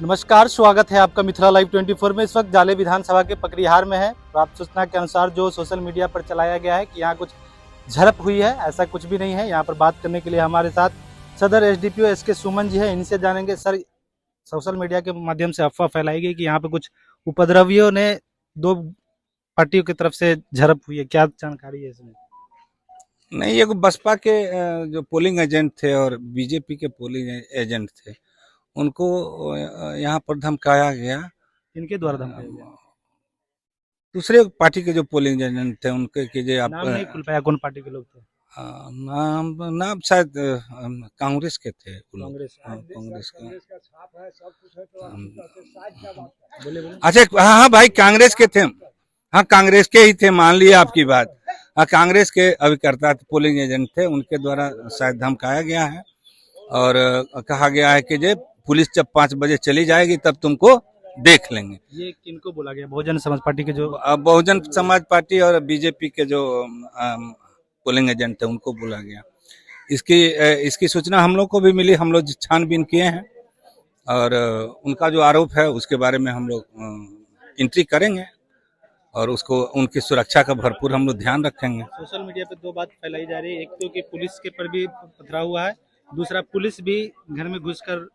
नमस्कार, स्वागत है आपका मिथिला लाइव 24 में। इस वक्त जाले विधानसभा के पकरिहार में है। प्राप्त सूचना के अनुसार जो सोशल मीडिया पर चलाया गया है कि यहाँ कुछ झड़प हुई है, ऐसा कुछ भी नहीं है। यहाँ पर बात करने के लिए हमारे साथ सदर एसडीपीओ एसके सुमन जी है, इनसे जानेंगे। सर, सोशल मीडिया के माध्यम से अफवाह फैलाई गई कि यहाँ पे कुछ उपद्रवियों ने दो पार्टियों की तरफ से झड़प हुई है, क्या जानकारी है इसमें? नहीं, ये बसपा के जो पोलिंग एजेंट थे और बीजेपी के पोलिंग एजेंट थे, उनको यहाँ पर धमकाया गया। इनके द्वारा धमकाया गया? दूसरे पार्टी के जो पोलिंग एजेंट थे उनके कीजिए आप। नाम नहीं खुल पाया कौन पार्टी के लोग थे? नाम नाम शायद कांग्रेस के थे वो लोग। कांग्रेस? कांग्रेस का। बोले बोले। अच्छा, हाँ हाँ भाई, कांग्रेस के थे। हाँ, कांग्रेस के ही थे, मान लिया आपकी बात। हाँ, कांग्रेस के अभिकर्ता पोलिंग एजेंट थे, उनके द्वारा शायद धमकाया गया है और कहा गया है कि जे पुलिस जब 5 बजे चली जाएगी तब तुमको देख लेंगे। ये किनको बोला गया? बहुजन समाज पार्टी के जो बहुजन समाज पार्टी और बीजेपी के जो पोलिंग एजेंट थे उनको बोला गया। इसकी सूचना हम लोग को भी मिली, हम लोग छानबीन किए हैं और उनका जो आरोप है उसके बारे में हम लोग एंट्री करेंगे और उसको उनकी सुरक्षा का भरपूर हम लोग ध्यान रखेंगे। सोशल मीडिया पे दो बात फैलाई जा रही है, एक तो कि पुलिस के पर भी पथराव हुआ है, दूसरा पुलिस भी घर में घुसकर,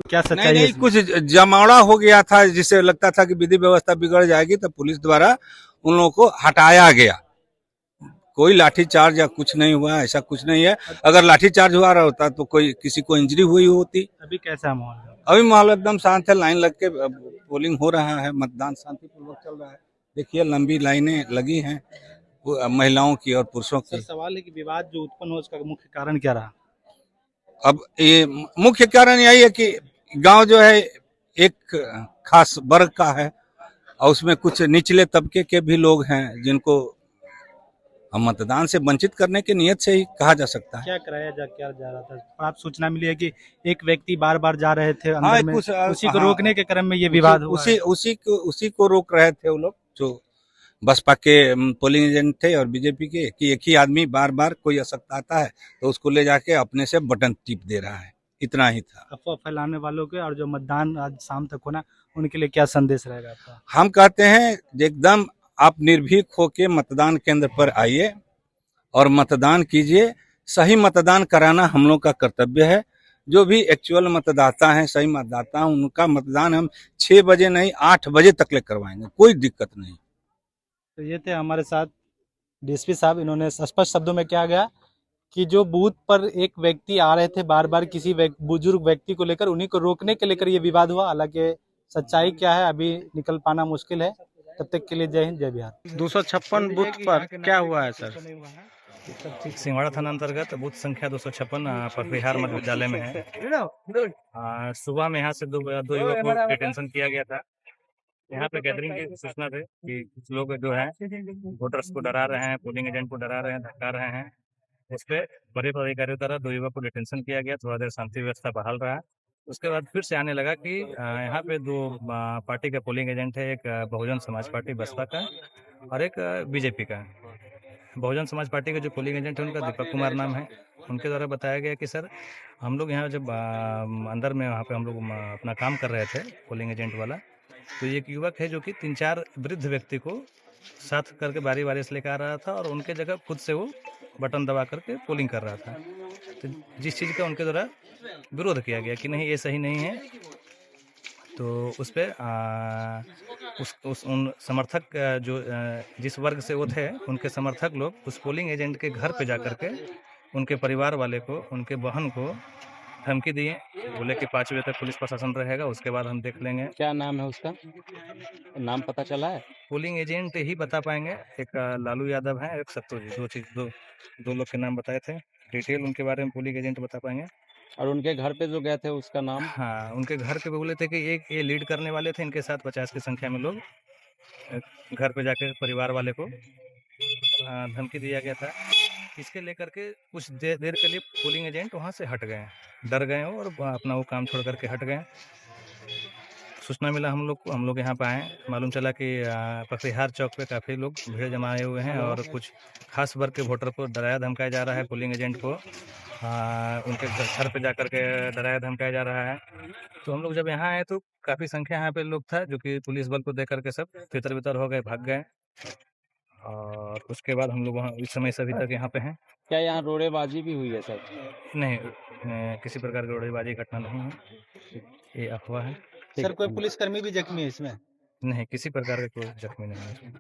क्या सच्चाई है नहीं, इसमें? कुछ जमावड़ा हो गया था जिससे लगता था कि विधि व्यवस्था बिगड़ जाएगी, तो पुलिस द्वारा उन लोगों को हटाया गया। कोई लाठीचार्ज या कुछ नहीं हुआ, ऐसा कुछ नहीं है। अगर लाठीचार्ज हुआ रहा होता तो कोई किसी को इंजरी हुई होती। अभी कैसा माहौल है? अभी माहौल एकदम शांत है, लाइन लग के पोलिंग हो रहा है, मतदान शांतिपूर्वक चल रहा है। देखिए, लंबी लाइनें लगी हैं महिलाओं की और पुरुषों सर, की। सवाल है कि विवाद जो उत्पन्न हो उसका मुख्य कारण क्या रहा? अब ये मुख्य कारण यही है कि गांव जो है एक खास वर्ग का है और उसमें कुछ निचले तबके के भी लोग हैं जिनको हम मतदान से वंचित करने की नियत से ही कहा जा सकता है। क्या क्या जा रहा था? आप सूचना मिली है कि एक व्यक्ति बार बार जा रहे थे हाँ, अंदर में, उसी को रोकने के क्रम में ये विवाद हुआ है। उसी को रोक रहे थे वो लोग जो बसपा के पोलिंग एजेंट थे और बीजेपी के, कि एक ही आदमी बार बार कोई असक्त आता है तो उसको ले जाके अपने से बटन टिप दे रहा है, इतना ही था। अफवाह फैलाने वालों के और जो मतदान आज शाम तक होना, उनके लिए क्या संदेश रहेगा आपका? हम कहते हैं एकदम आप निर्भीक होके मतदान केंद्र पर आइए और मतदान कीजिए। सही मतदान कराना हम लोग का कर्तव्य है। जो भी एक्चुअल मतदाता हैं, सही मतदाता हैं, उनका मतदान हम 6 बजे नहीं 8 बजे तक ले करवाएंगे, कोई दिक्कत नहीं। तो ये थे हमारे साथ डीएसपी साहब। इन्होंने स्पष्ट शब्दों में कहा गया कि जो बूथ पर एक व्यक्ति आ रहे थे बार बार किसी बुजुर्ग व्यक्ति को लेकर, उन्हीं को रोकने के लेकर ये विवाद हुआ। हालांकि सच्चाई क्या है अभी निकल पाना मुश्किल है। तब तक के लिए जय हिंद, जय बिहार। 256 बूथ पर क्या हुआ है सर? सिंहवाड़ा थाना अंतर्गत बूथ संख्या 256 पकरिहार मध्य विद्यालय में है। सुबह में यहाँ से दो युवक को डिटेंशन किया गया था। यहाँ पे गैदरिंग की सूचना थी कि कुछ लोग जो है वोटर्स को डरा रहे हैं, पोलिंग एजेंट को डरा रहे हैं, धक्का रहे हैं। उस पर बड़े अधिकारियों द्वारा 2 युवक को डिटेंशन किया गया। थोड़ा देर शांति व्यवस्था बहाल रहा। उसके बाद फिर से आने लगा कि यहाँ पे 2 पार्टी का पोलिंग एजेंट है, एक बहुजन समाज पार्टी बसपा का और एक बीजेपी का। बहुजन समाज पार्टी के जो पोलिंग एजेंट है उनका दीपक कुमार नाम है। उनके द्वारा बताया गया कि सर, हम लोग यहाँ जब अंदर में वहाँ पे हम लोग अपना काम कर रहे थे पोलिंग एजेंट वाला, तो एक युवक है जो कि 3-4 वृद्ध व्यक्ति को साथ करके बारी बारी से लेकर आ रहा था और उनके जगह खुद से वो बटन दबा करके पोलिंग कर रहा था। तो जिस चीज़ का उनके द्वारा विरोध किया गया कि नहीं, ये सही नहीं है, तो उस पर उन समर्थक जो जिस वर्ग से वो थे, उनके समर्थक लोग उस पोलिंग एजेंट के घर पे जा कर के उनके परिवार वाले को, उनके बहन को धमकी दिए। बोले कि 5 बजे तक पुलिस प्रशासन रहेगा, उसके बाद हम देख लेंगे। क्या नाम है उसका? नाम पता चला है? पोलिंग एजेंट ही बता पाएंगे। एक लालू यादव है, एक सत्तू जी। दो लोग के नाम बताए थे। डिटेल उनके बारे में पोलिंग एजेंट बता पाएंगे। और उनके घर पे जो गए थे उसका नाम? हाँ, उनके घर पे बोले थे कि ये लीड करने वाले थे, इनके साथ 50 की संख्या में लोग घर पे जाकर परिवार वाले को धमकी दिया गया था। इसके लेकर के कुछ देर के लिए पोलिंग एजेंट वहाँ से हट गए, डर गए और अपना वो काम छोड़ करके हट गए। सूचना मिला हम लोग को, हम लोग यहाँ पे आए, मालूम चला कि पकरिहार चौक पे काफ़ी लोग भीड़ जमाए हुए हैं और कुछ खास वर्ग के वोटर को डराया धमकाया जा रहा है पोलिंग एजेंट को। उनके घर पे जाकर के डराया धमकाया जा रहा है। तो हम लोग जब यहाँ आए तो काफ़ी संख्या यहाँ पे लोग था, जो कि पुलिस बल को देख करके सब तितर-बितर हो गए, भाग गए। और उसके बाद हम लोग वहाँ इस समय से अभी तक यहाँ पे हैं। क्या यहाँ रोड़ेबाजी भी हुई है सर? नहीं, किसी प्रकार की रोड़ेबाजी घटना नहीं है, ये अफ़वाह है। ठीक सर है, कोई पुलिसकर्मी भी जख्मी है इसमें? नहीं, किसी प्रकार का कोई जख्मी नहीं है इसमें।